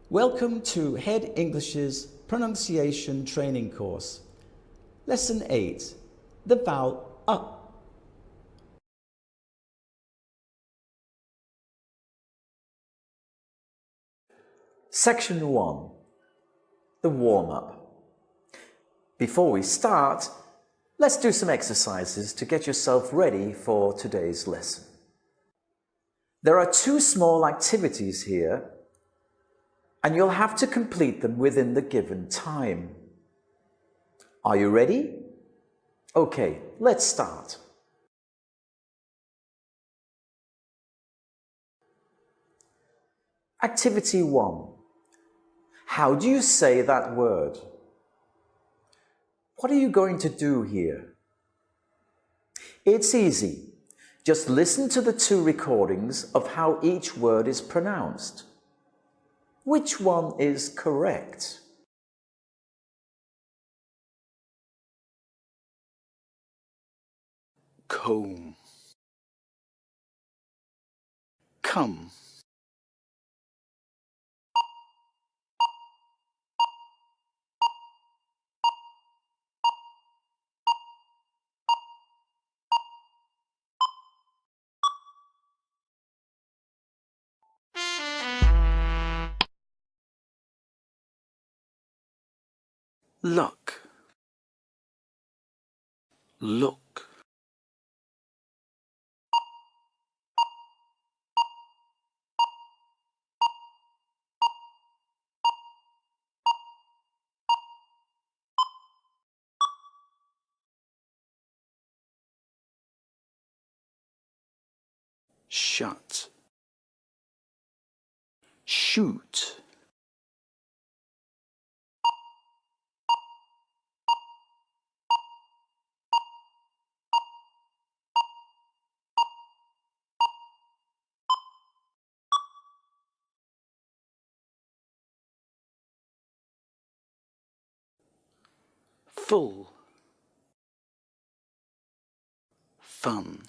Welcome to Head English's pronunciation training course. Lesson 8, the vowel up. Section 1, the warm-up. Before we start, let's do some exercises to get yourself ready for today's lesson. There are 2 small activities here, and you'll have to complete them within the given time. Are you ready? Okay, let's start. Activity 1. How do you say that word? What are you going to do here? It's easy. Just listen to the 2 recordings of how each word is pronounced. Which one is correct? Comb, come, luck, look, shut, shoot, full, fun,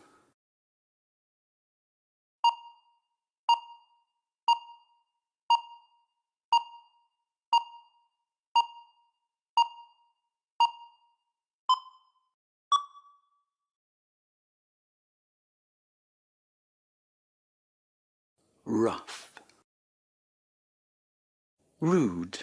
rough, rude,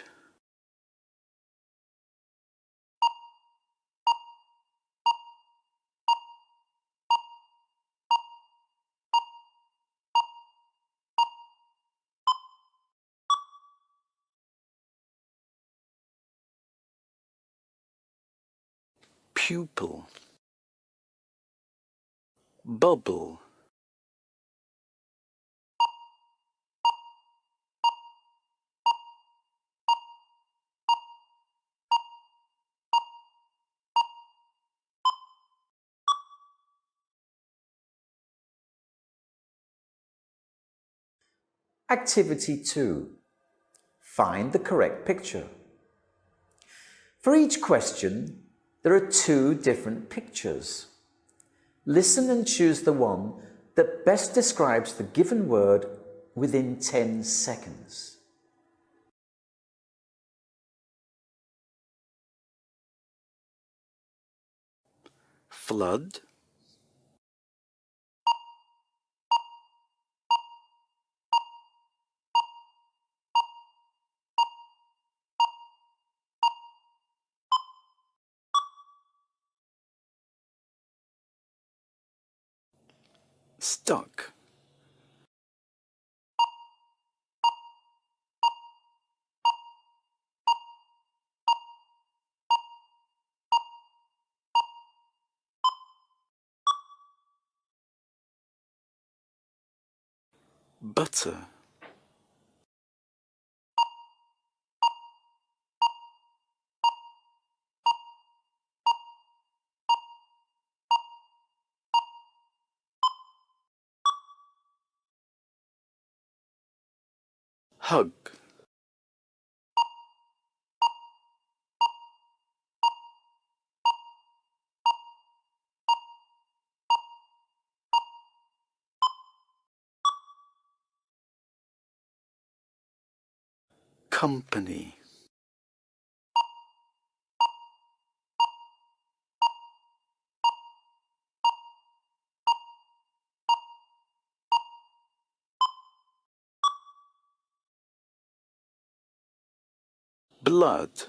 pupil, bubble, Activity 2. Find the correct picture. For each question, there are 2 different pictures. Listen and choose the one that best describes the given word within 10 seconds. flood, stuck, butter, hug, company, blood,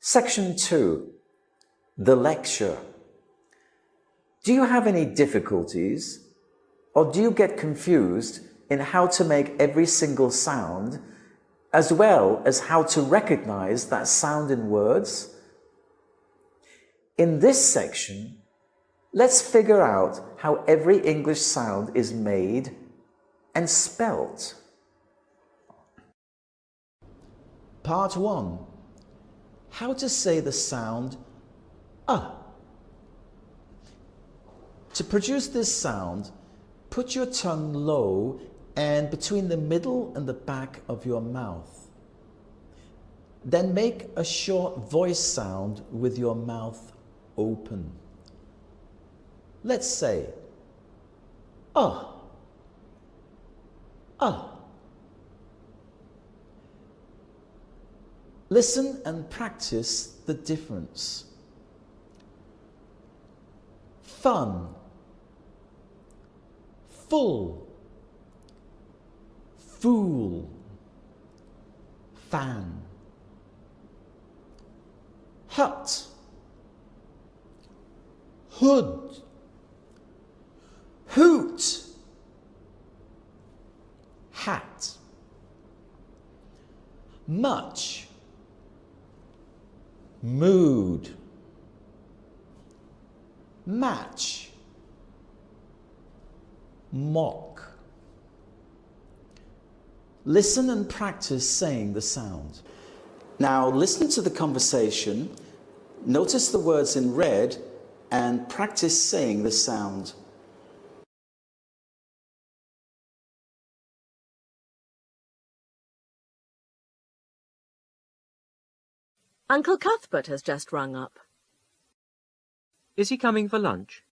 Section 2. The lecture. Do you have any difficulties, or do you get confused in how to make every single sound, as well as how to recognize that sound in words? In this section, let's figure out how every English sound is made and spelt. Part 1. How to say the sound To produce this sound, put your tongue low and between the middle and the back of your mouth. Then make a short voice sound with your mouth open. Let's say Listen and practice the difference. Fun, full, fool, fan. Hut, hood, hoot, hat. Much, mood, match, mock. Listen and practice saying the sound. Now listen to the conversation, notice the words in red, and practice saying the sound. Uncle Cuthbert has just rung up. Is he coming for lunch?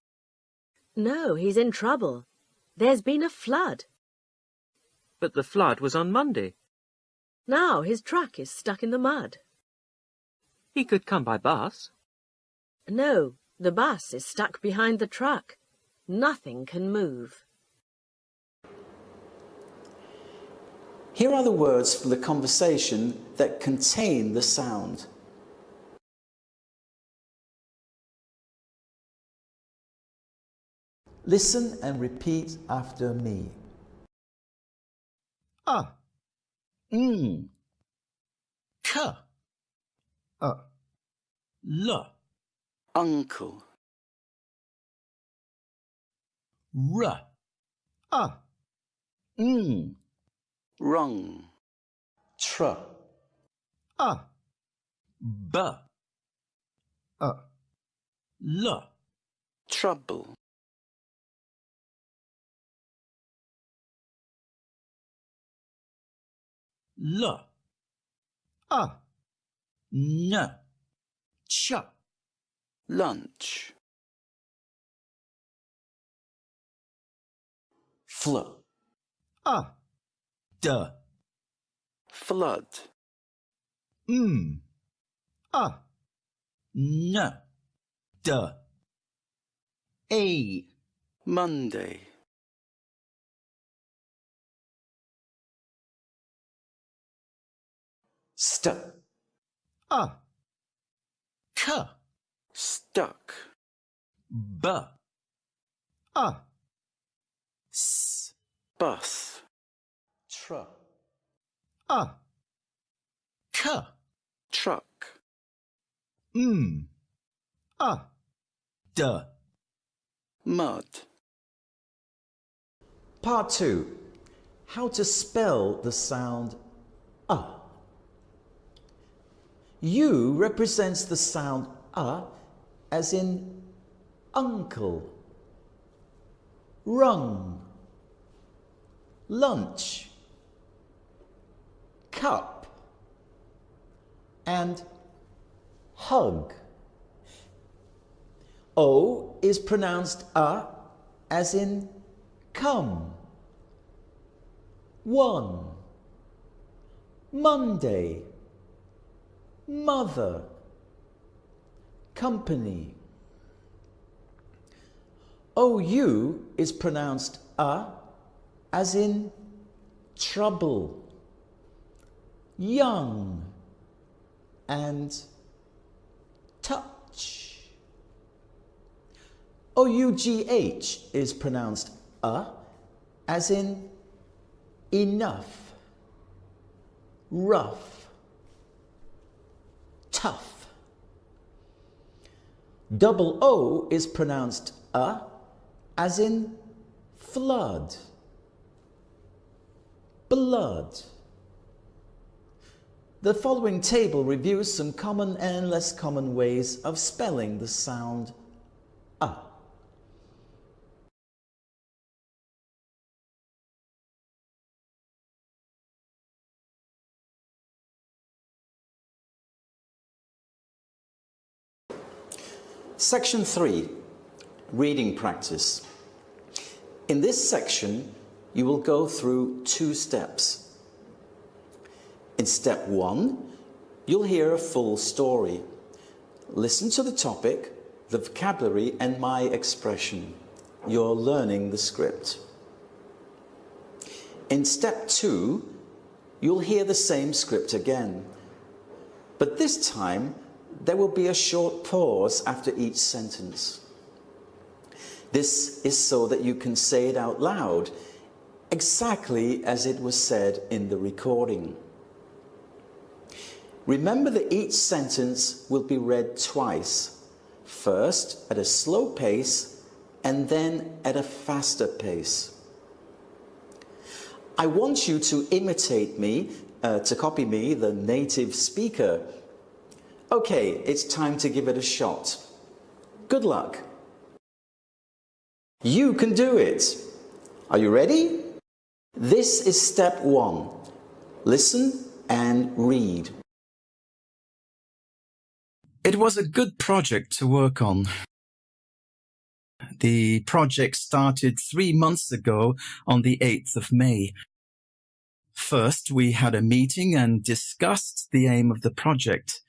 No, he's in trouble. There's been a flood. But the flood was on Monday. Now his truck is stuck in the mud. He could come by bus. No, the bus is stuck behind the truck. Nothing can move. Here are the words from the conversation that contain the sound. Listen and repeat after me. K, L, uncle, R, rung, tr, b, l, trouble, l, n, ch, lunch, fl, d, flood, n, d, a, Monday, st, k, stuck, b, s, bus, tr, k, truck, d. mud, Part 2. How to spell the sound U represents the sound as in uncle, rung, lunch, cup, and hug. O is pronounced as in come. 1. Monday. Mother. Company. OU is pronounced as in trouble. Young and touch. OUGH is pronounced as in enough, rough, tough. Double O is pronounced as in flood, blood. The following table reviews some common and less common ways of spelling the sound a. Section 3, reading practice. In this section, you will go through 2 steps. In step 1, you'll hear a full story. Listen to the topic, the vocabulary, and my expression. You're learning the script. In step 2, you'll hear the same script again, but this time there will be a short pause after each sentence. This is so that you can say it out loud, exactly as it was said in the recording. Remember that each sentence will be read twice, first at a slow pace and then at a faster pace. I want you to imitate me, to copy me, the native speaker. Okay, it's time to give it a shot. Good luck. You can do it. Are you ready? This is step 1. Listen and read. It was a good project to work on. The project started 3 months ago on the 8th of May. First, we had a meeting and discussed the aim of the project.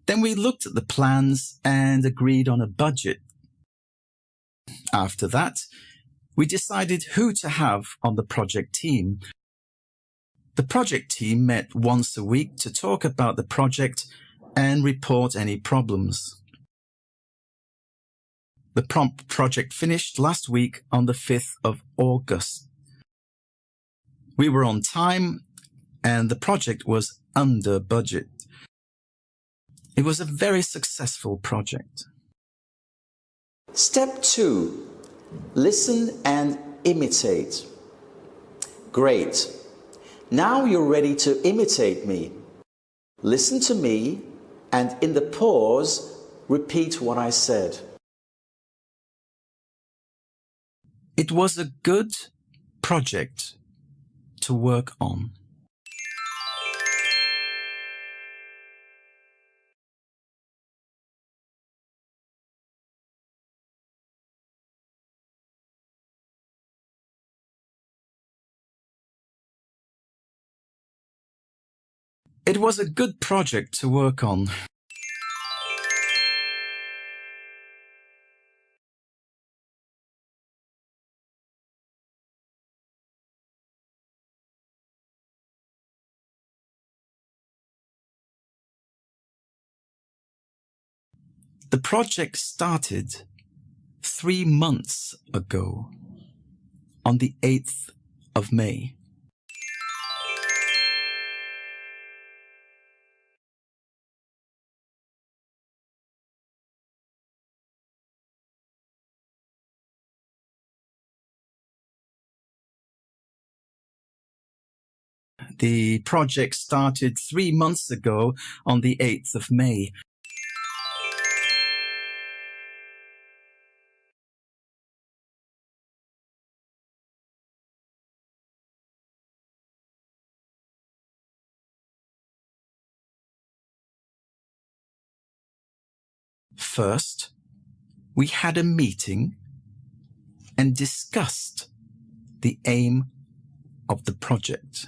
Then we looked at the plans and agreed on a budget. After that, we decided who to have on the project team. The project team met once a week to talk about the project and report any problems. The project finished last week on the 5th of August. We were on time and the project was under budget. It was a very successful project. Step 2. Listen and imitate. Great. Now you're ready to imitate me. Listen to me and in the pause, repeat what I said. It was a good project to work on. It was a good project to work on. The project started 3 months ago, on the 8th of May. The project started 3 months ago on the 8th of May. First, we had a meeting and discussed the aim of the project.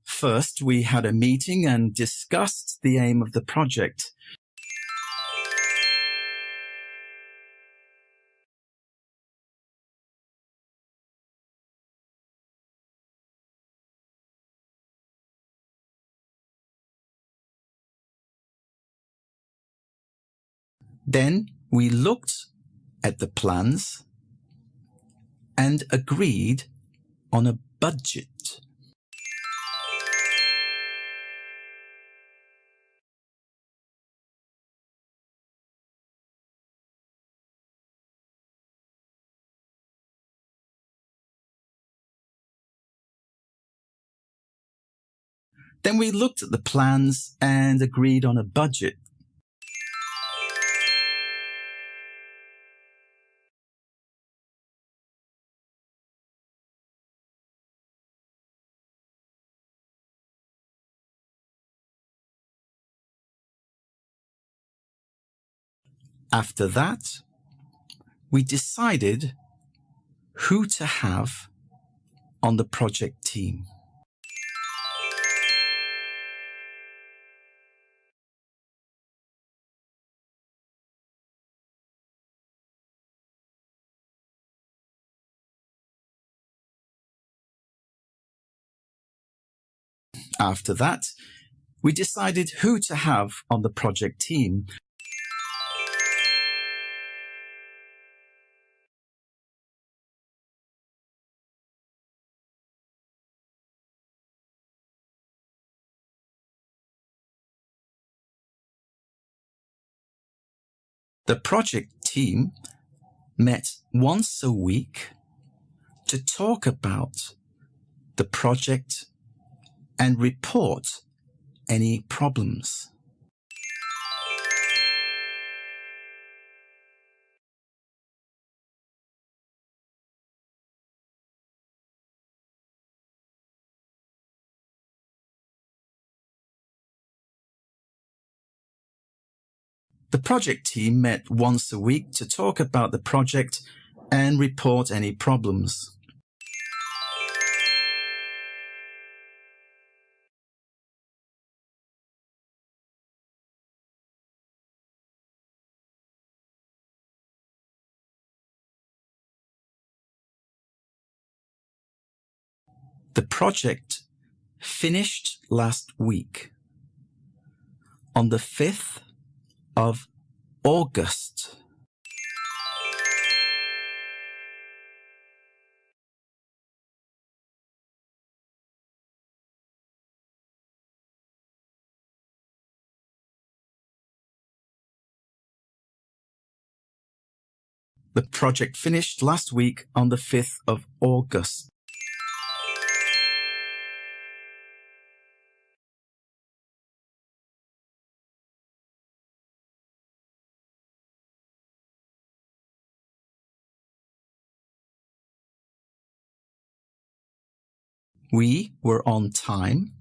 First, we had a meeting and discussed the aim of the project. Then we looked at the plans and agreed on a budget. Then we looked at the plans and agreed on a budget. After that, we decided who to have on the project team. After that, we decided who to have on the project team. The project team met once a week to talk about the project and report any problems. The project team met once a week to talk about the project and report any problems. The project finished last week on the 5th of August. The project finished last week on the 5th of August. We were on time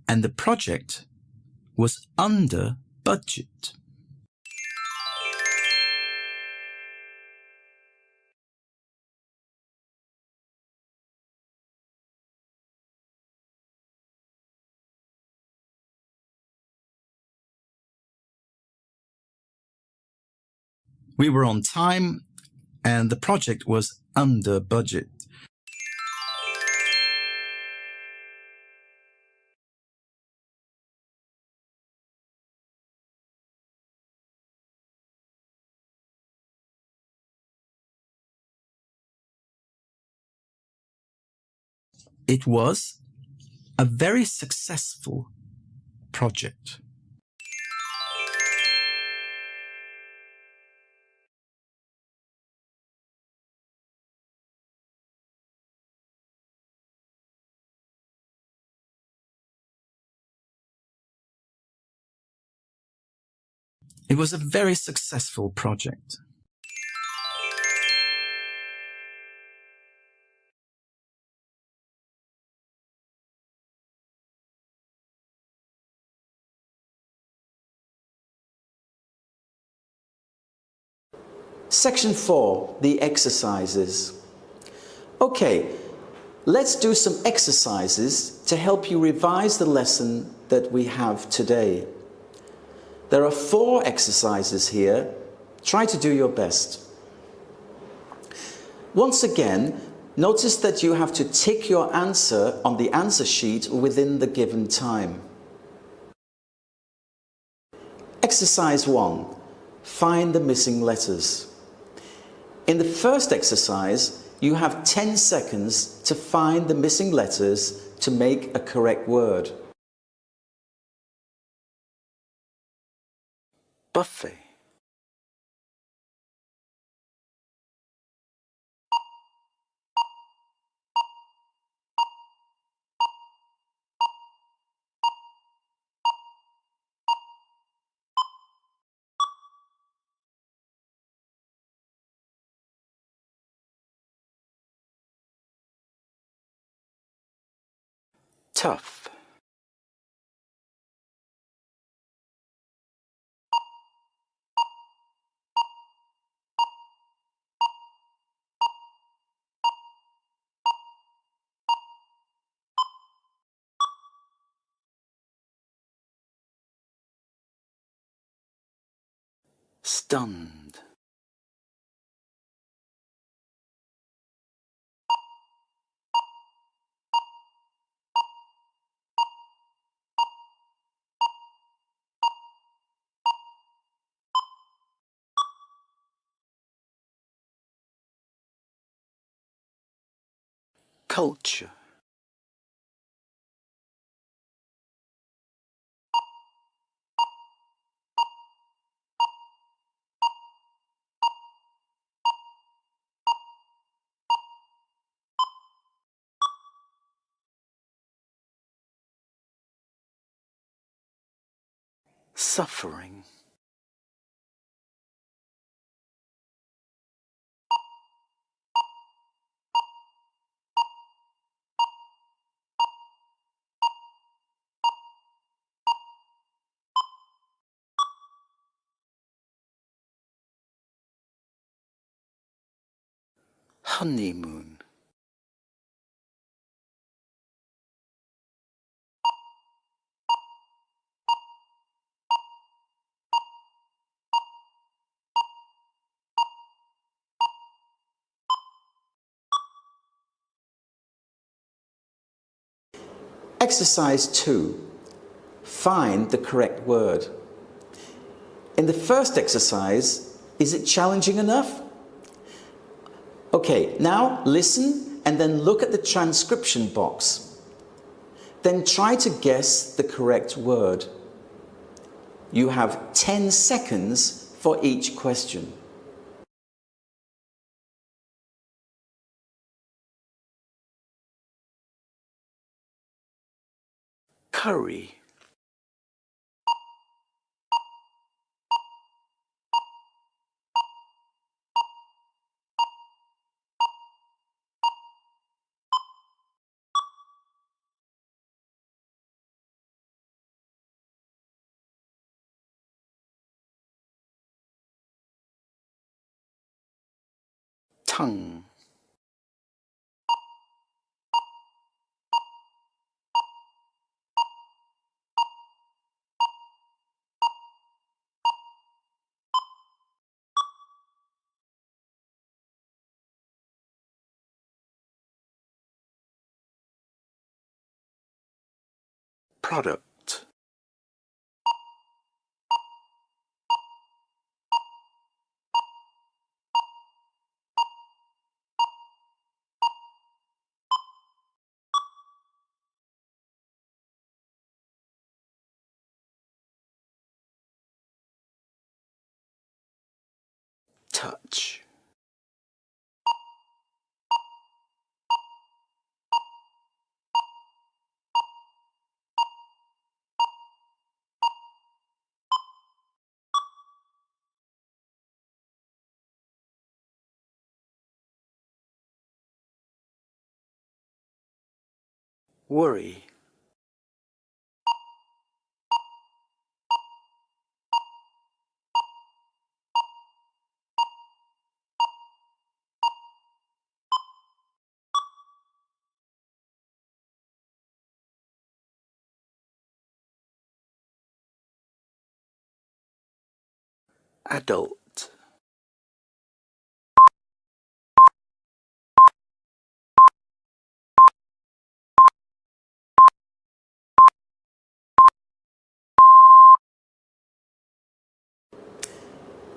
and the project was under budget. We were on time and the project was under budget. It was a very successful project. It was a very successful project. Section 4, the exercises. Okay, let's do some exercises to help you revise the lesson that we have today. There are 4 exercises here. Try to do your best. Once again, notice that you have to tick your answer on the answer sheet within the given time. Exercise 1. Find the missing letters. In the first exercise, you have 10 seconds to find the missing letters to make a correct word. buffet, tough, stunned, culture, suffering, honeymoon, Exercise 2. Find the correct word. In the first exercise, is it challenging enough? Okay, now listen and then look at the transcription box. Then try to guess the correct word. You have 10 seconds for each question. curry, tongue, product, touch, worry, adult,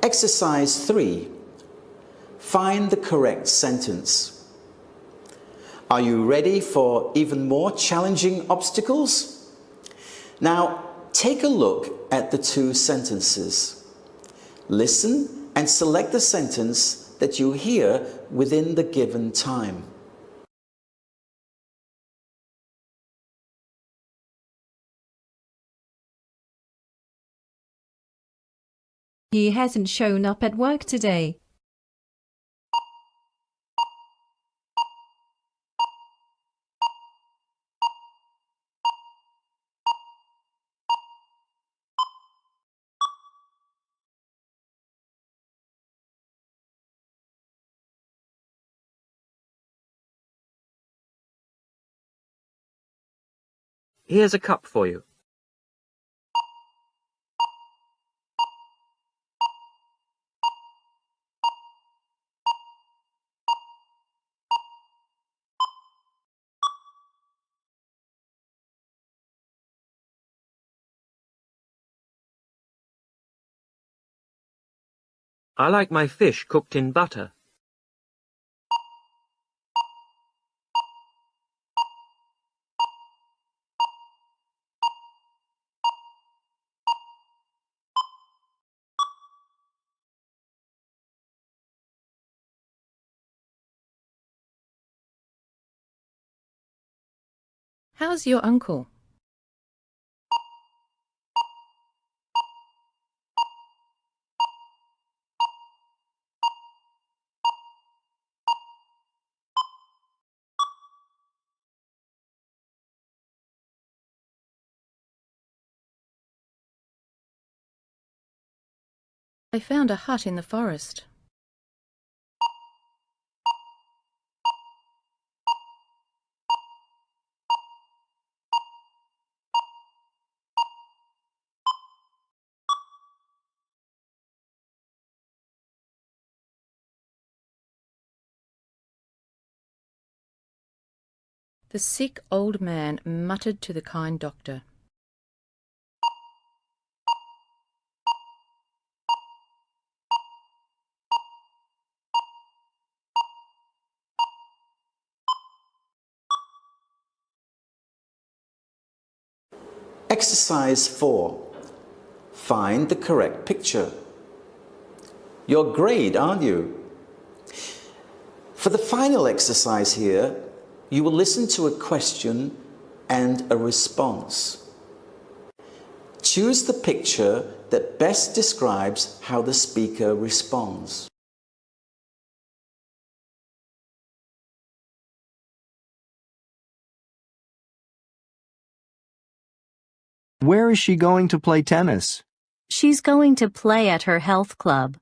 Exercise 3. Find the correct sentence. Are you ready for even more challenging obstacles? Now, take a look at the two sentences. Listen and select the sentence that you hear within the given time. He hasn't shown up at work today. Here's a cup for you. I like my fish cooked in butter. How's your uncle? I found a hut in the forest. The sick old man muttered to the kind doctor. Exercise 4. Find the correct picture. You're great, aren't you? For the final exercise here, you will listen to a question and a response. Choose the picture that best describes how the speaker responds. Where is she going to play tennis? She's going to play at her health club.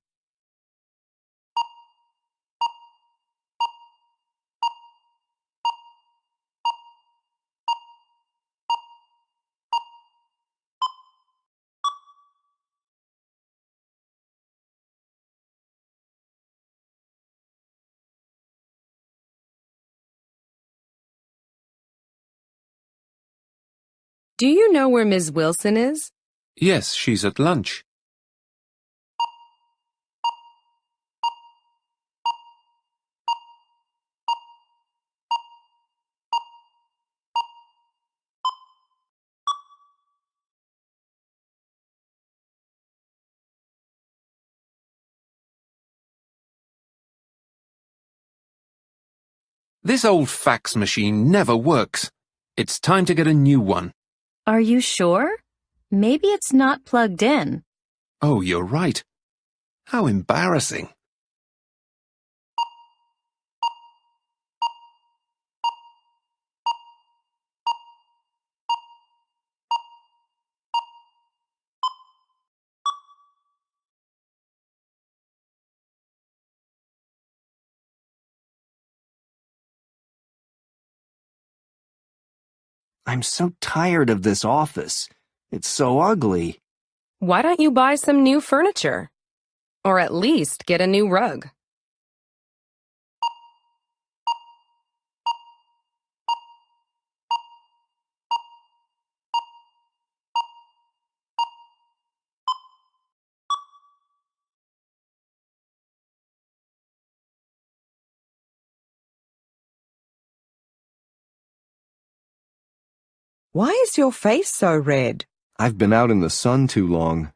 Do you know where Ms. Wilson is? Yes, she's at lunch. This old fax machine never works. It's time to get a new one. Are you sure? Maybe it's not plugged in. Oh, you're right. How embarrassing. I'm so tired of this office. It's so ugly. Why don't you buy some new furniture? Or at least get a new rug? Why is your face so red? I've been out in the sun too long.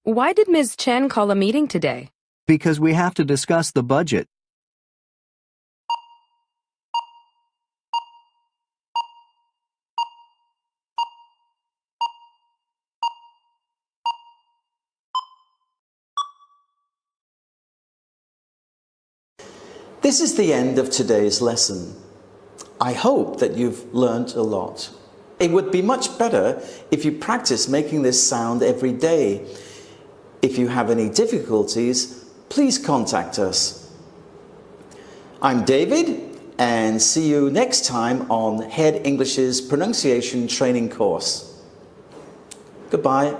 Why did Ms. Chen call a meeting today? Because we have to discuss the budget. This is the end of today's lesson. I hope that you've learned a lot. It would be much better if you practice making this sound every day. If you have any difficulties, please contact us. I'm David, and see you next time on Head English's pronunciation training course. Goodbye.